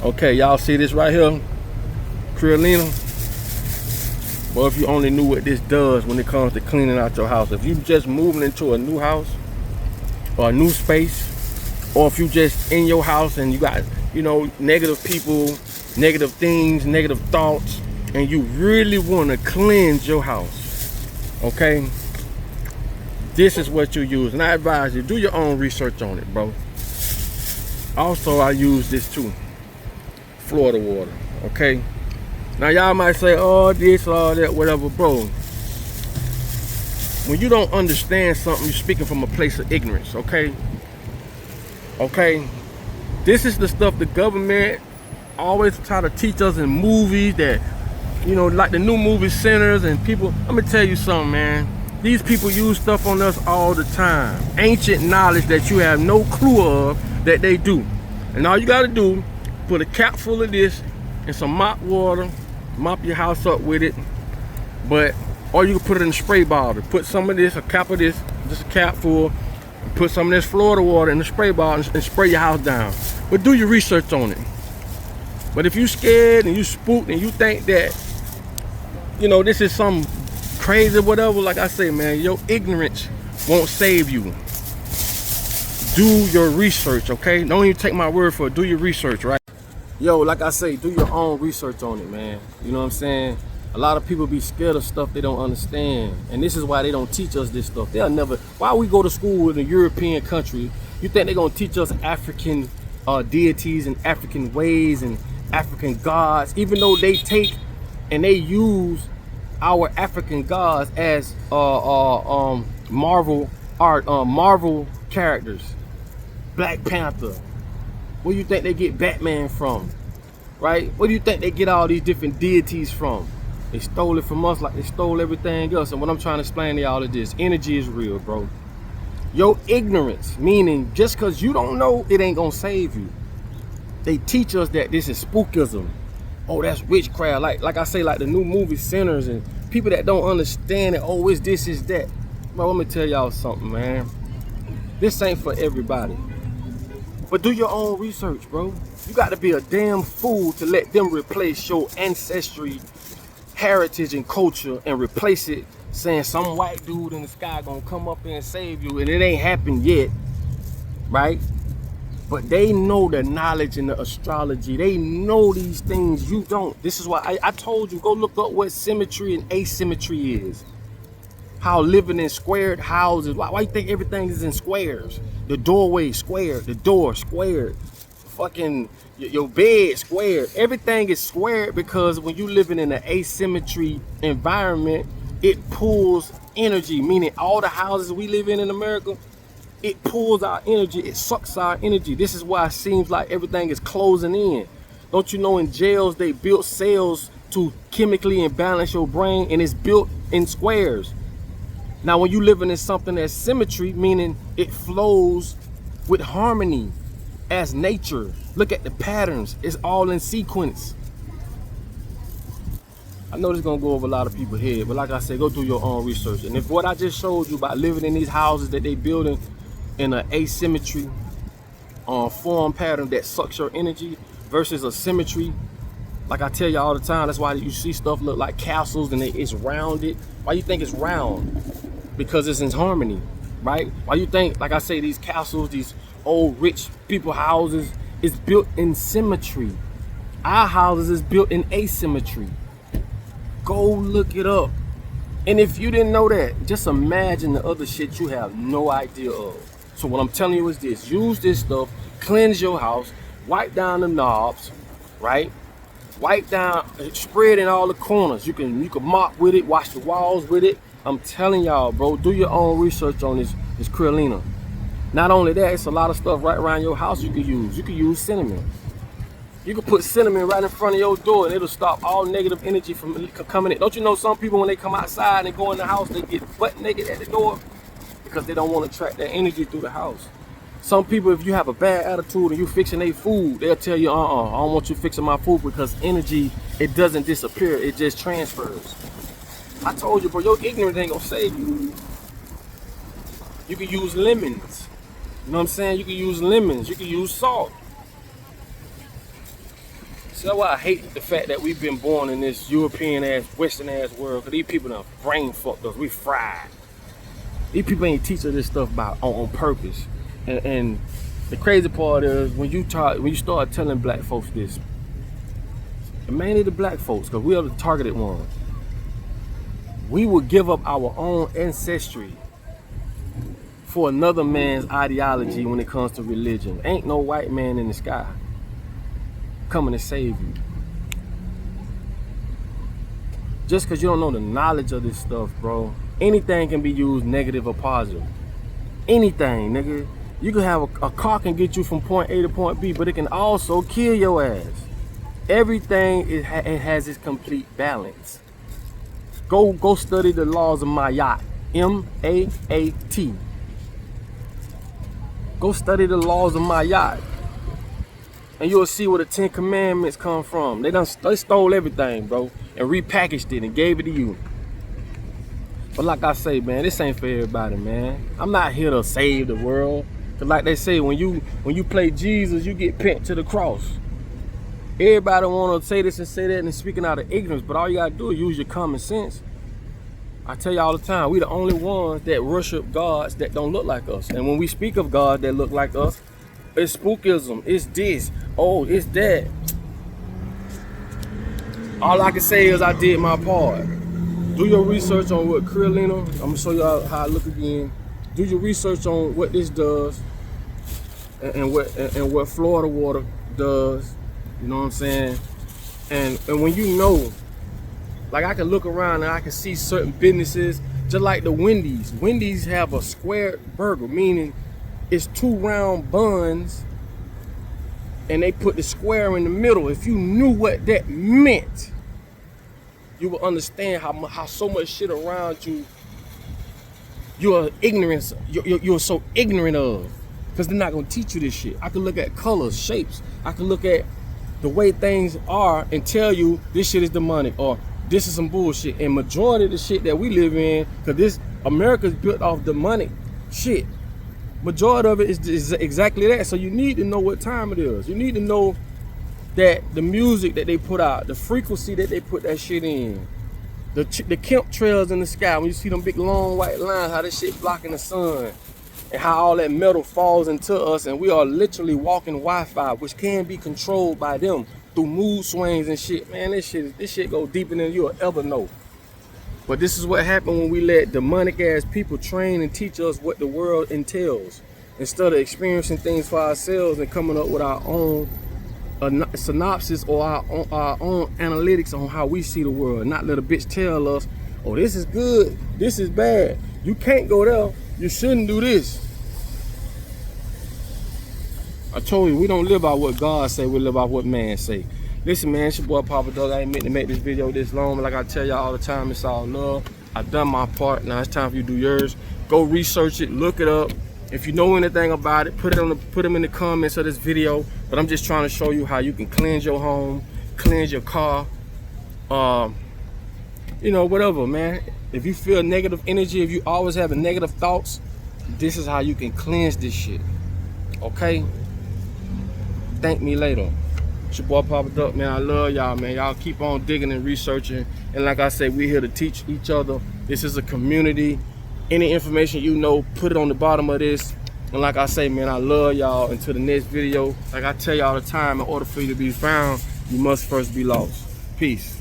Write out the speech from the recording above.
Okay, y'all see this right here? Creolina. Well, if you only knew what this does when it comes to cleaning out your house. If you just moving into a new house or a new space, or if you just in your house and you got, you know, negative people, negative things, negative thoughts, and you really want to cleanse your house, okay? This is what you use, and I advise you, do your own research on it, bro. Also, I use this too, Florida water, okay? Now y'all might say, oh, this, all that, whatever, bro. When you don't understand something, you're speaking from a place of ignorance, okay? Okay? This is the stuff the government always try to teach us in movies that, you know, like the new movie centers and people. Let me tell you something, man. These people use stuff on us all the time. Ancient knowledge that you have no clue of that they do. And all you gotta do, put a cap full of this and some mop water, mop your house up with it. But, or you can put it in a spray bottle. Put some of this, a cap of this, just a cap full, and put some of this Florida water in the spray bottle and spray your house down. But do your research on it. But if you scared and you spooked and you think that, you know, this is some crazy whatever, like I say, man, your ignorance won't save you. Do your research, okay? Don't even take my word for it. Do your research, right? Yo, like I say, do your own research on it, man. You know what I'm saying? A lot of people be scared of stuff they don't understand. And this is why they don't teach us this stuff. They'll never, why we go to school in a European country, you think they're gonna teach us African deities and African ways and African gods, even though they take and they use our African gods as Marvel art, Marvel characters. Black Panther. Where do you think they get Batman from? Right? Where do you think they get all these different deities from? They stole it from us like they stole everything else. And what I'm trying to explain to y'all is this: energy is real, bro. Your ignorance, meaning just because you don't know, it ain't gonna save you. They teach us that this is spookism. Oh, that's witchcraft. Like I say, like the new movie centers and people that don't understand it. Oh, it's this, is that. Bro, let me tell y'all something, man. This ain't for everybody. But do your own research, bro. You got to be a damn fool to let them replace your ancestry, heritage, and culture and replace it saying some white dude in the sky gonna come up and save you, and it ain't happened yet, right? But they know the knowledge in the astrology. They know these things you don't. This is why I told you, go look up what symmetry and asymmetry is. How living in squared houses. Why you think everything is in squares? The doorway squared, the door squared, fucking your bed squared. Everything is squared because when you living in an asymmetry environment, it pulls energy. Meaning all the houses we live in America, it pulls our energy, it sucks our energy. This is why it seems like everything is closing in. Don't you know in jails they built cells to chemically imbalance your brain, and it's built in squares. Now when you living in something that's symmetry, meaning it flows with harmony as nature. Look at the patterns, it's all in sequence. I know this is gonna go over a lot of people's head, but like I said, go do your own research. And if what I just showed you about living in these houses that they building in an asymmetry form pattern that sucks your energy versus a symmetry, like I tell you all the time, that's why you see stuff look like castles and it's rounded. Why you think it's round? Because it's in harmony, right? Why you think, like I say, these castles, these old rich people houses is built in symmetry. Our houses is built in asymmetry. Go look it up. And if you didn't know that, just imagine the other shit you have no idea of. So what I'm telling you is this: use this stuff, cleanse your house, wipe down the knobs, right? Wipe down, spread in all the corners. You can mop with it, wash the walls with it. I'm telling y'all, bro, do your own research on this Creolina. Not only that, it's a lot of stuff right around your house you can use. You can use cinnamon. You can put cinnamon right in front of your door and it'll stop all negative energy from coming in. Don't you know some people, when they come outside and go in the house, they get butt naked at the door because they don't want to track that energy through the house. Some people, if you have a bad attitude and you fixing their food, they'll tell you, I don't want you fixing my food, because energy, it doesn't disappear, it just transfers. I told you, bro, your ignorance ain't gonna save you. You can use lemons. You know what I'm saying? You can use lemons, you can use salt. So that's why I hate the fact that we've been born in this European ass, Western ass world, because these people done brain fucked us. We fried. These people ain't teach us this stuff on purpose. And the crazy part is when you start telling black folks this, and mainly the black folks, because we are the targeted ones, we will give up our own ancestry for another man's ideology when it comes to religion. Ain't no white man in the sky coming to save you. Just because you don't know the knowledge of this stuff, bro, anything can be used negative or positive. Anything, nigga. You can have a car can get you from point A to point B, but it can also kill your ass. Everything, it has its complete balance. Go study the laws of Mayat. M-A-A-T. Go study the laws of Mayat. And you'll see where the 10 Commandments come from. They stole everything, bro, and repackaged it and gave it to you. But like I say, man, this ain't for everybody, man. I'm not here to save the world. Cause like they say, when you play Jesus, you get pinned to the cross. Everybody wanna say this and say that and speaking out of ignorance, but all you gotta do is use your common sense. I tell you all the time, we the only ones that worship gods that don't look like us. And when we speak of gods that look like us, it's spookism, it's this, oh, it's that. All I can say is I did my part. Do your research on what Krillina, I'm gonna show you how I look again. Do your research on what this does and what Florida water does. You know what I'm saying? And when you know, like I can look around and I can see certain businesses, just like the Wendy's. Wendy's have a square burger, meaning it's 2 round buns and they put the square in the middle. If you knew what that meant, you would understand how so much shit around you you're so ignorant of, because they're not gonna teach you this shit. I can look at colors, shapes. I can look at the way things are and tell you this shit is demonic or this is some bullshit. And majority of the shit that we live in, because this America's built off demonic shit. Majority of it is exactly that. So you need to know what time it is. You need to know that the music that they put out, the frequency that they put that shit in, the chemtrails in the sky, when you see them big long white lines, how this shit blocking the sun, and how all that metal falls into us, and we are literally walking Wi-Fi, which can be controlled by them through mood swings and shit. Man, this shit go deeper than you'll ever know. But this is what happened when we let demonic ass people train and teach us what the world entails, instead of experiencing things for ourselves and coming up with our own synopsis or our own analytics on how we see the world. Not let a bitch tell us, oh, this is good, this is bad, you can't go there, you shouldn't do this. I told you, we don't live by what God say, we live by what man say. Listen, man, it's your boy Papa Doug. I ain't meant to make this video this long, but like I tell y'all all the time, it's all love. I've done my part, now it's time for you to do yours. Go research it, look it up. If you know anything about it, put them in the comments of this video. But I'm just trying to show you how you can cleanse your home, cleanse your car, you know, whatever, man. If you feel negative energy, if you always having negative thoughts, this is how you can cleanse this shit. Okay? Thank me later. It's your boy Papa Duck, man. I love y'all, man. Y'all keep on digging and researching. And like I say, we're here to teach each other. This is a community. Any information you know, put it on the bottom of this. And like I say, man, I love y'all. Until the next video, like I tell y'all all the time, in order for you to be found, you must first be lost. Peace.